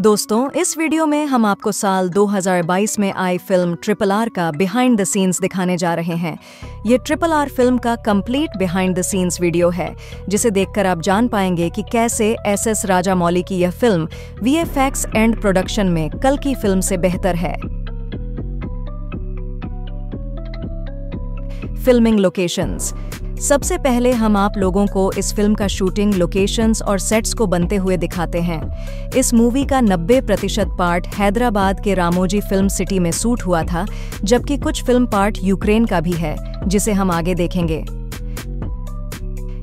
दोस्तों, इस वीडियो में हम आपको साल 2022 में आई फिल्म RRR का बिहाइंड द सीन्स दिखाने जा रहे हैं। ये RRR फिल्म का complete behind the scenes video है, जिसे देखकर आप जान पाएंगे कि कैसे एस राजामौली की यह फिल्म VFX एंड प्रोडक्शन में कल की फिल्म से बेहतर है। Filming locations. सबसे पहले हम आप लोगों को इस फिल्म का शूटिंग लोकेशंस और सेट्स को बनते हुए दिखाते हैं। इस मूवी का 90% पार्ट हैदराबाद के रामोजी फिल्म सिटी में शूट हुआ था, जबकि कुछ फिल्म पार्ट यूक्रेन का भी है, जिसे हम आगे देखेंगे।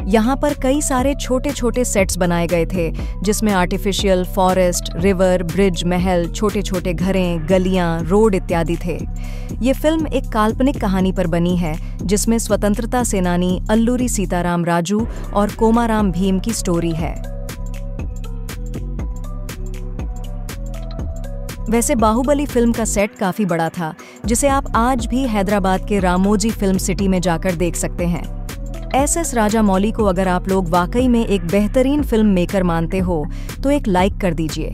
यहाँ पर कई सारे छोटे छोटे सेट्स बनाए गए थे, जिसमें आर्टिफिशियल फॉरेस्ट, रिवर, ब्रिज, महल, छोटे छोटे घरें, गलियाँ, रोड इत्यादि थे। ये फिल्म एक काल्पनिक कहानी पर बनी है, जिसमें स्वतंत्रता सेनानी अल्लूरी सीताराम राजू और कोमाराम भीम की स्टोरी है। वैसे बाहुबली फिल्म का सेट काफी बड़ा था, जिसे आप आज भी हैदराबाद के रामोजी फिल्म सिटी में जाकर देख सकते हैं। एस राजामौली को अगर आप लोग वाकई में एक बेहतरीन फिल्म मेकर मानते हो, तो एक लाइक कर दीजिए।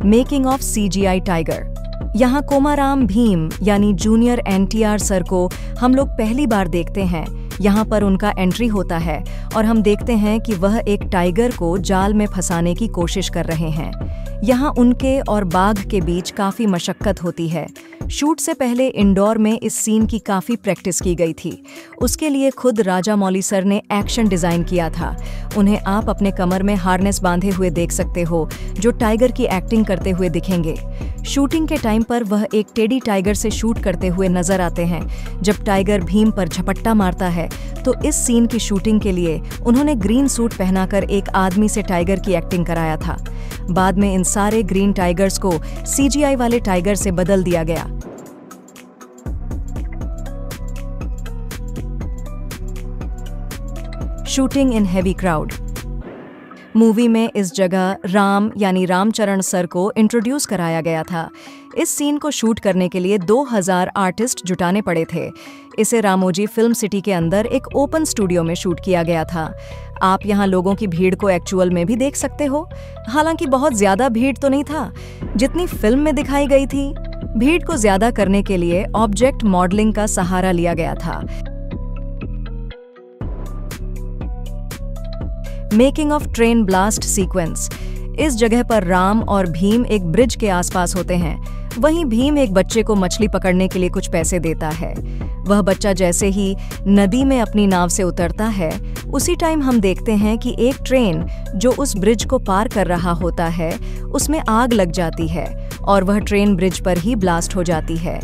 Making of CGI tiger. यहाँ कोमाराम भीम यानी जूनियर NTR सर को हम लोग पहली बार देखते हैं। यहाँ पर उनका एंट्री होता है और हम देखते हैं कि वह एक टाइगर को जाल में फंसाने की कोशिश कर रहे हैं। यहाँ उनके और बाघ के बीच काफ़ी मशक्कत होती है। शूट से पहले इंदौर में इस सीन की काफ़ी प्रैक्टिस की गई थी। उसके लिए खुद राजामौली सर ने एक्शन डिज़ाइन किया था। उन्हें आप अपने कमर में हार्नेस बांधे हुए देख सकते हो, जो टाइगर की एक्टिंग करते हुए दिखेंगे। शूटिंग के टाइम पर वह एक टेडी टाइगर से शूट करते हुए नजर आते हैं। जब टाइगर भीम पर झपट्टा मारता है, तो इस सीन की शूटिंग के लिए उन्होंने ग्रीन सूट पहनाकर एक आदमी से टाइगर की एक्टिंग कराया था। बाद में इन सारे ग्रीन टाइगर्स को CGI वाले टाइगर से बदल दिया गया। Shooting in heavy crowd. Movie में इस जगह राम यानी रामचरण सर को इंट्रोड्यूस कराया गया था। इस सीन को शूट करने के लिए 2000 आर्टिस्ट जुटाने पड़े थे। इसे रामोजी फिल्म सिटी के अंदर एक ओपन स्टूडियो में शूट किया गया था। आप यहाँ लोगों की भीड़ को एक्चुअल में भी देख सकते हो। हालांकि बहुत ज्यादा भीड़ तो नहीं था, जितनी फिल्म में दिखाई गई थी। भीड़ को ज्यादा करने के लिए ऑब्जेक्ट मॉडलिंग का सहारा लिया गया था। Making of train blast sequence. इस जगह पर राम और भीम एक ब्रिज के आसपास होते हैं। वहीं भीम एक बच्चे को मछली पकड़ने के लिए कुछ पैसे देता है। वह बच्चा जैसे ही नदी में अपनी नाव से उतरता है, उसी टाइम हम देखते हैं कि एक ट्रेन जो उस ब्रिज को पार कर रहा होता है, उसमें आग लग जाती है और वह ट्रेन ब्रिज पर ही ब्लास्ट हो जाती है।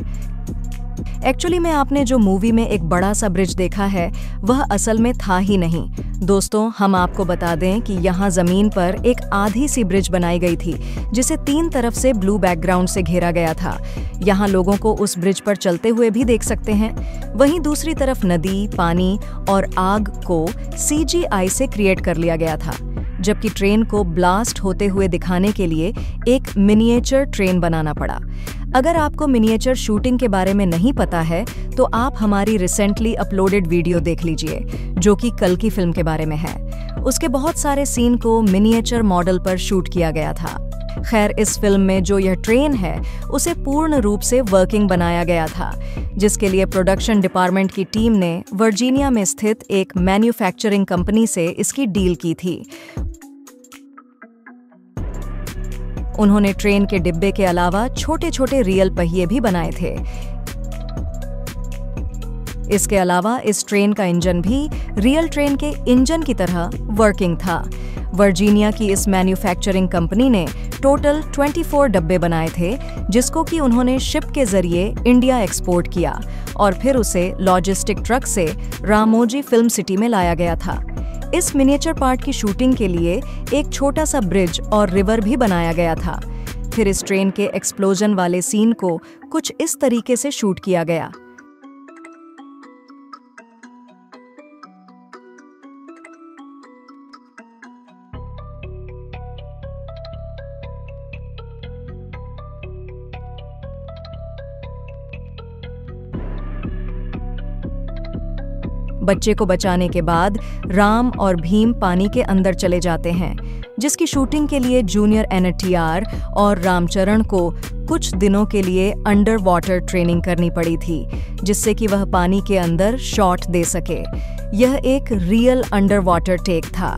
एक्चुअली में आपने जो मूवी में एक बड़ा सा ब्रिज देखा है, वह असल में था ही नहीं। दोस्तों, हम आपको बता दें कि यहाँ जमीन पर एक आधी सी ब्रिज बनाई गई थी, जिसे 3 तरफ से ब्लू बैकग्राउंड से घेरा गया था। यहाँ लोगों को उस ब्रिज पर चलते हुए भी देख सकते हैं। वहीं दूसरी तरफ नदी, पानी और आग को CGI से क्रिएट कर लिया गया था, जबकि ट्रेन को ब्लास्ट होते हुए दिखाने के लिए एक मिनिएचर ट्रेन बनाना पड़ा। अगर आपको मिनिएचर शूटिंग के बारे में नहीं पता है, तो आप हमारी रिसेंटली अपलोडेड वीडियो देख लीजिए, जो कि कल की फिल्म के बारे में है। उसके बहुत सारे सीन को मिनिएचर मॉडल पर शूट किया गया था। खैर, इस फिल्म में जो यह ट्रेन है, उसे पूर्ण रूप से वर्किंग बनाया गया था, जिसके लिए प्रोडक्शन डिपार्टमेंट की टीम ने वर्जीनिया में स्थित एक मैन्युफैक्चरिंग कंपनी से इसकी डील की थी। उन्होंने ट्रेन के डिब्बे के अलावा छोटे छोटे रियल पहिए भी बनाए थे। इसके अलावा इस ट्रेन का इंजन भी रियल ट्रेन के इंजन की तरह वर्किंग था। वर्जीनिया की इस मैन्युफैक्चरिंग कंपनी ने टोटल 24 डब्बे बनाए थे, जिसको कि उन्होंने शिप के जरिए इंडिया एक्सपोर्ट किया और फिर उसे लॉजिस्टिक ट्रक से रामोजी फिल्म सिटी में लाया गया था। इस मिनिएचर पार्ट की शूटिंग के लिए एक छोटा सा ब्रिज और रिवर भी बनाया गया था। फिर इस ट्रेन के एक्सप्लोजन वाले सीन को कुछ इस तरीके से शूट किया गया। बच्चे को बचाने के बाद राम और भीम पानी के अंदर चले जाते हैं, जिसकी शूटिंग के लिए जूनियर एनटीआर और रामचरण को कुछ दिनों के लिए अंडर वाटर ट्रेनिंग करनी पड़ी थी, जिससे कि वह पानी के अंदर शॉट दे सके। यह एक रियल अंडर वाटर टेक था।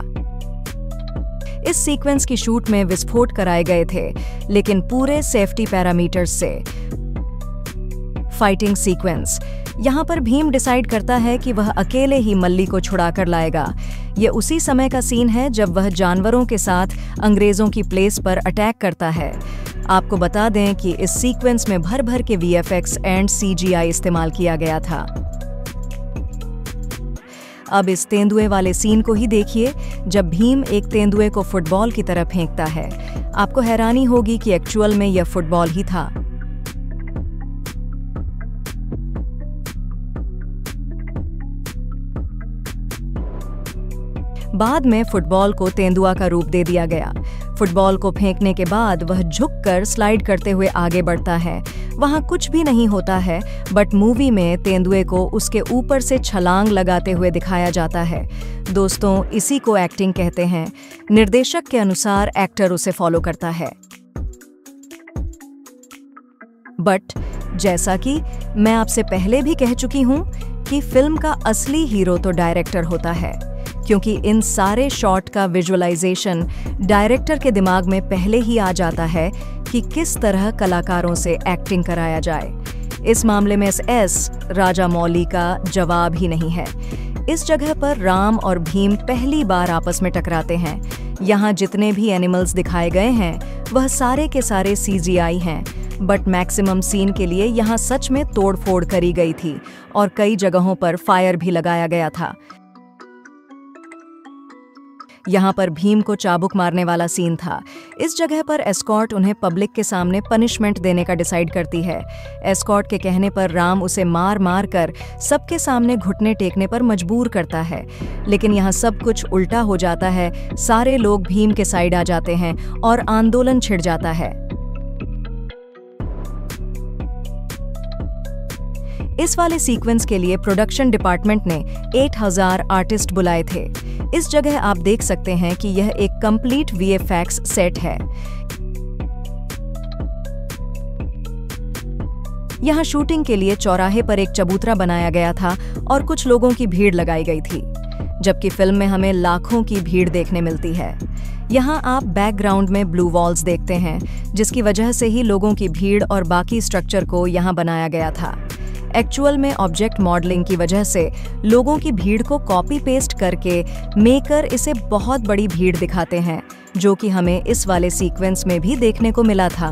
इस सीक्वेंस की शूट में विस्फोट कराए गए थे, लेकिन पूरे सेफ्टी पैरामीटर्स से। Fighting sequence. यहाँ पर भीम डिसाइड करता है कि वह अकेले ही मल्ली को छुड़ा कर लाएगा। ये उसी समय का सीन है जब वह जानवरों के साथ अंग्रेजों की प्लेस पर अटैक करता है। आपको बता दें कि इस सीक्वेंस में भर भर के VFX एंड CGI इस्तेमाल किया गया था। अब इस तेंदुए वाले सीन को ही देखिए, जब भीम एक तेंदुए को फुटबॉल की तरह फेंकता है। आपको हैरानी होगी कि एक्चुअल में यह फुटबॉल ही था। बाद में फुटबॉल को तेंदुआ का रूप दे दिया गया। फुटबॉल को फेंकने के बाद वह झुककर स्लाइड करते हुए आगे बढ़ता है। वहां कुछ भी नहीं होता है, बट मूवी में तेंदुए को उसके ऊपर से छलांग लगाते हुए दिखाया जाता है। दोस्तों, इसी को एक्टिंग कहते हैं। निर्देशक के अनुसार एक्टर उसे फॉलो करता है। बट जैसा कि मैं आपसे पहले भी कह चुकी हूं कि फिल्म का असली हीरो तो डायरेक्टर होता है, क्योंकि इन सारे शॉट का विजुअलाइजेशन डायरेक्टर के दिमाग में पहले ही आ जाता है कि किस तरह कलाकारों से एक्टिंग कराया जाए। इस मामले में एस राजामौली का जवाब ही नहीं है। इस जगह पर राम और भीम पहली बार आपस में टकराते हैं। यहाँ जितने भी एनिमल्स दिखाए गए हैं वह सारे के सारे CGI हैं, बट मैक्सिमम सीन के लिए यहाँ सच में तोड़फोड़ करी गई थी और कई जगहों पर फायर भी लगाया गया था। यहाँ पर भीम को चाबुक मारने वाला सीन था। इस जगह पर एस्कॉर्ट उन्हें पब्लिक के सामने पनिशमेंट देने का डिसाइड करती है। एस्कॉर्ट के कहने पर राम उसे मार मार कर सबके सामने घुटने टेकने पर मजबूर करता है, लेकिन यहाँ सब कुछ उल्टा हो जाता है। सारे लोग भीम के साइड आ जाते हैं और आंदोलन छिड़ जाता है। इस वाले सीक्वेंस के लिए प्रोडक्शन डिपार्टमेंट ने 8000 आर्टिस्ट बुलाए थे। इस जगह आप देख सकते हैं कि यह एक कंप्लीट VFX सेट है। यहाँ शूटिंग के लिए चौराहे पर एक चबूतरा बनाया गया था और कुछ लोगों की भीड़ लगाई गई थी, जबकि फिल्म में हमें लाखों की भीड़ देखने मिलती है। यहाँ आप बैकग्राउंड में ब्लू वॉल्स देखते हैं, जिसकी वजह से ही लोगों की भीड़ और बाकी स्ट्रक्चर को यहाँ बनाया गया था। एक्चुअल में ऑब्जेक्ट मॉडलिंग की वजह से लोगों की भीड़ को कॉपी पेस्ट करके मेकर इसे बहुत बड़ी भीड़ दिखाते हैं, जो कि हमें इस वाले सीक्वेंस में भी देखने को मिला था।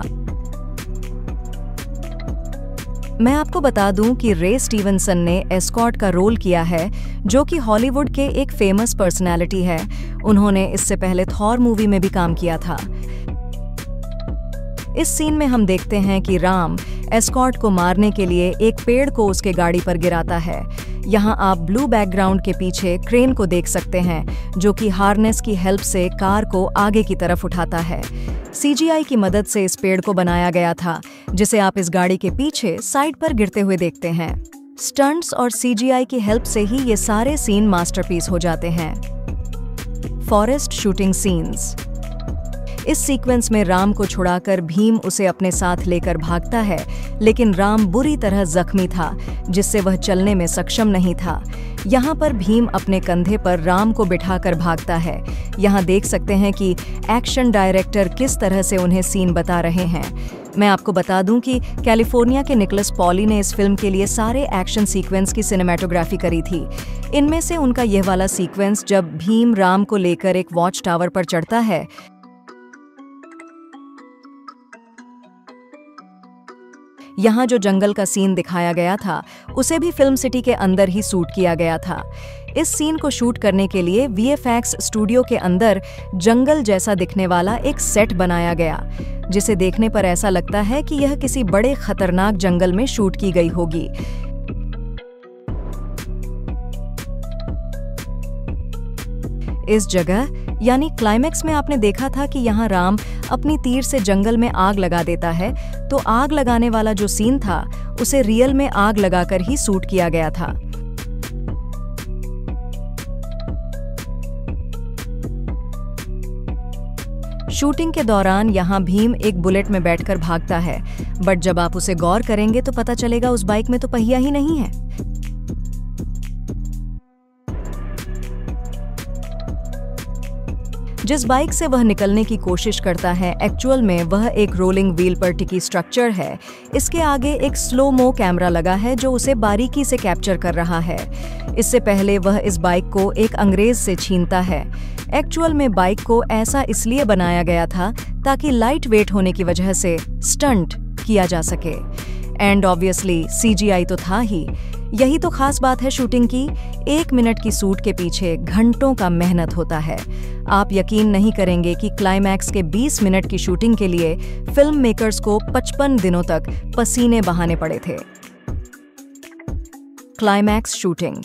मैं आपको बता दूं कि रे स्टीवनसन ने एस्कॉर्ट का रोल किया है, जो कि हॉलीवुड के एक फेमस पर्सनैलिटी है। उन्होंने इससे पहले थॉर मूवी में भी काम किया था। इस सीन में हम देखते हैं कि राम एस्कॉर्ट को मारने के लिए एक पेड़ को उसके गाड़ी पर गिराता है। यहाँ आप ब्लू बैकग्राउंड के पीछे क्रेन को देख सकते हैं, जो कि हार्नेस की हेल्प से कार को आगे की तरफ उठाता है। CGI की मदद से इस पेड़ को बनाया गया था, जिसे आप इस गाड़ी के पीछे साइड पर गिरते हुए देखते हैं। स्टंट्स और CGI की हेल्प से ही ये सारे सीन मास्टरपीस हो जाते हैं। Forest shooting scenes. इस सीक्वेंस में राम को छुड़ाकर भीम उसे अपने साथ लेकर भागता है, लेकिन राम बुरी तरह जख्मी था, जिससे वह चलने में सक्षम नहीं था। यहाँ पर भीम अपने कंधे पर राम को बिठाकर भागता है। यहाँ देख सकते हैं कि एक्शन डायरेक्टर किस तरह से उन्हें सीन बता रहे हैं। मैं आपको बता दूं कि कैलिफोर्निया के निकोलस पॉली ने इस फिल्म के लिए सारे एक्शन सीक्वेंस की सिनेमैटोग्राफी करी थी। इनमें से उनका यह वाला सीक्वेंस जब भीम राम को लेकर एक वॉच टावर पर चढ़ता है, यहाँ जो जंगल का सीन दिखाया गया था उसे भी फिल्म सिटी के अंदर ही शूट किया गया था। इस सीन को शूट करने के लिए VFX स्टूडियो के अंदर जंगल जैसा दिखने वाला एक सेट बनाया गया, जिसे देखने पर ऐसा लगता है कि यह किसी बड़े खतरनाक जंगल में शूट की गई होगी। इस जगह यानी क्लाइमेक्स में आपने देखा था कि यहाँ राम अपनी तीर से जंगल में आग लगा देता है, तो आग लगाने वाला जो सीन था उसे रियल में आग लगाकर ही शूट किया गया था। शूटिंग के दौरान यहाँ भीम एक बुलेट में बैठकर भागता है, बट जब आप उसे गौर करेंगे तो पता चलेगा उस बाइक में तो पहिया ही नहीं है। जिस बाइक से वह निकलने की कोशिश करता है, एक्चुअल में वह एक रोलिंग व्हील पर टिकी स्ट्रक्चर है। इसके आगे एक स्लो मो कैमरा लगा है जो उसे बारीकी से कैप्चर कर रहा है। इससे पहले वह इस बाइक को एक अंग्रेज से छीनता है। एक्चुअल में बाइक को ऐसा इसलिए बनाया गया था ताकि लाइट वेट होने की वजह से स्टंट किया जा सके। एंड ऑब्वियसली CGI तो था ही। यही तो खास बात है शूटिंग की। 1 मिनट की शूट के पीछे घंटों का मेहनत होता है। आप यकीन नहीं करेंगे कि क्लाइमैक्स के 20 मिनट की शूटिंग के लिए फिल्म मेकर्स को 55 दिनों तक पसीने बहाने पड़े थे। क्लाइमैक्स शूटिंग,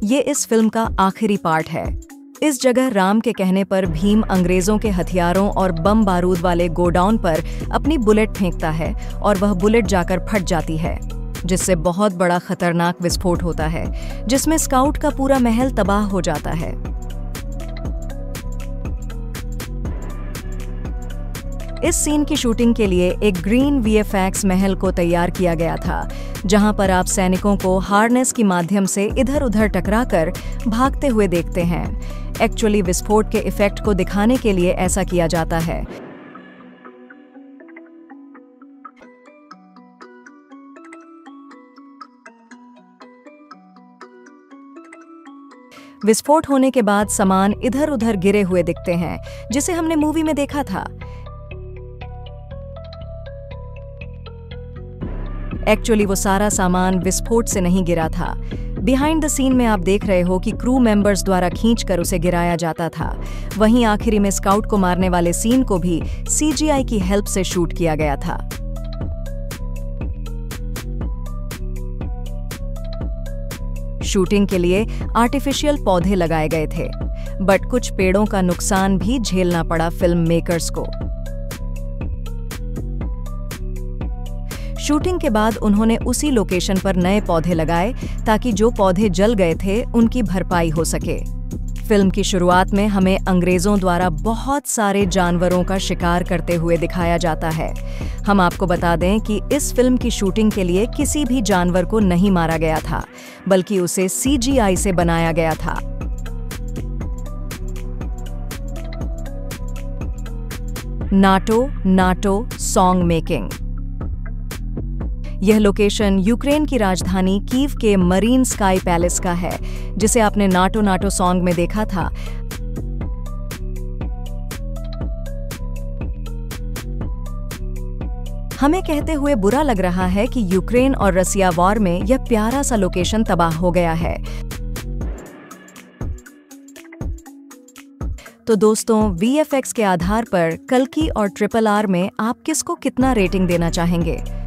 ये इस फिल्म का आखिरी पार्ट है। इस जगह राम के कहने पर भीम अंग्रेजों के हथियारों और बम बारूद वाले गोडाउन पर अपनी बुलेट फेंकता है और वह बुलेट जाकर फट जाती है, जिससे बहुत बड़ा खतरनाक विस्फोट होता है, जिसमें स्काउट का पूरा महल तबाह हो जाता है। इस सीन की शूटिंग के लिए एक ग्रीन VFX महल को तैयार किया गया था, जहां पर आप सैनिकों को हार्नेस की माध्यम से इधर-उधर टकराकर भागते हुए देखते हैं। एक्चुअली विस्फोट के इफेक्ट को दिखाने के लिए ऐसा किया जाता है। विस्फोट होने के बाद सामान इधर-उधर गिरे हुए दिखते हैं, जिसे हमने मूवी में देखा था। एक्चुअली वो सारा सामान विस्फोट से नहीं गिरा था। बिहाइंड द सीन में आप देख रहे हो कि क्रू मेंबर्स द्वारा खींचकर उसे गिराया जाता था। वहीं आखिरी में स्काउट को मारने वाले सीन को भी CGI की हेल्प से शूट किया गया था। शूटिंग के लिए आर्टिफिशियल पौधे लगाए गए थे, बट कुछ पेड़ों का नुकसान भी झेलना पड़ा फिल्म मेकर्स को। शूटिंग के बाद उन्होंने उसी लोकेशन पर नए पौधे लगाए ताकि जो पौधे जल गए थे उनकी भरपाई हो सके। फिल्म की शुरुआत में हमें अंग्रेजों द्वारा बहुत सारे जानवरों का शिकार करते हुए दिखाया जाता है। हम आपको बता दें कि इस फिल्म की शूटिंग के लिए किसी भी जानवर को नहीं मारा गया था, बल्कि उसे CGI से बनाया गया था। NATO song making. यह लोकेशन यूक्रेन की राजधानी कीव के मरीन स्काई पैलेस का है, जिसे आपने नाटो सॉन्ग में देखा था। हमें कहते हुए बुरा लग रहा है कि यूक्रेन और रसिया वॉर में यह प्यारा सा लोकेशन तबाह हो गया है। तो दोस्तों, VFX के आधार पर कल्कि और RRR में आप किसको कितना रेटिंग देना चाहेंगे?